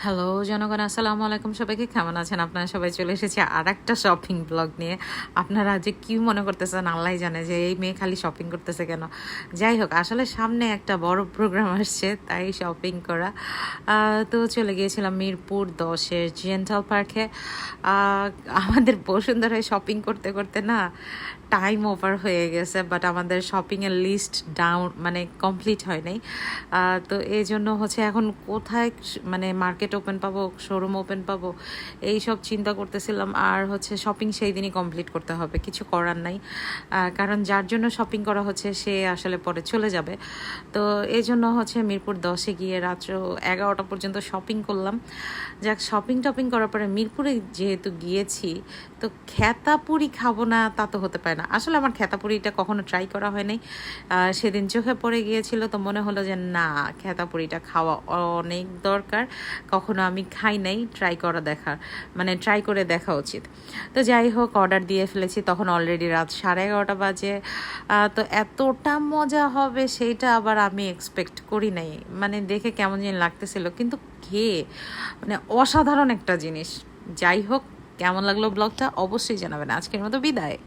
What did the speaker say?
Hello জনগণ, আসসালামু আলাইকুম। সবাইকে কেমন আছেন আপনারা? সবাই চলে এসেছে আর একটা শপিং ব্লগ নিয়ে। আপনারা যে কি মনে করতেছেন আল্লাহ জানে যে এই মেয়ে খালি শপিং করতেছে কেন। যাই হোক, আসলে সামনে একটা বড় প্রোগ্রাম আসছে, তাই শপিং করা। তো চলে গিয়েছিলাম মিরপুর 10-এর জেন্টাল পার্কে। আমাদের বসুন্ধরায় শপিং করতে করতে না টাইম ওভার হয়ে গেছে, বাট আমাদের শপিংয়ের লিস্ট ডাউন মানে কমপ্লিট হয় নাই। তো এই জন্য হচ্ছে এখন কোথায় মানে মার্কেট ওপেন পাবো, শোরুম ওপেন পাবো, এই সব চিন্তা করতেছিলাম। আর হচ্ছে শপিং সেই দিনই কমপ্লিট করতে হবে, কিছু করার নাই। কারণ যার জন্য শপিং করা হচ্ছে সে আসলে পরে চলে যাবে। তো এই জন্য হচ্ছে মিরপুর 10-এ গিয়ে রাত্র 11টা পর্যন্ত শপিং করলাম। যাক, শপিং টপিং করার পরে মিরপুরে যেহেতু গিয়েছি, তো খেতাপুরি খাবো না তা তো হতে পারে না। আসলে আমার খেতাপুরিটা কখনো ট্রাই করা হয় নাই। সেদিন চোখে পড়ে গিয়েছিল, তো মনে হলো যে না, খেতাপুরিটা খাওয়া অনেক দরকার। কখনো আমি খাই নাই, ট্রাই করে দেখা উচিত। তো যাই হোক, অর্ডার দিয়ে ফেলেছি, তখন অলরেডি রাত 11:30 বাজে। তো এতটা মজা হবে সেইটা আবার আমি এক্সপেক্ট করি নাই। মানে দেখে কেমন যেন লাগতেছিল, কিন্তু খেয়ে মানে অসাধারণ একটা জিনিস। যাই হোক, কেমন লাগলো ব্লগটা অবশ্যই জানাবেন। আজকের মতো বিদায়।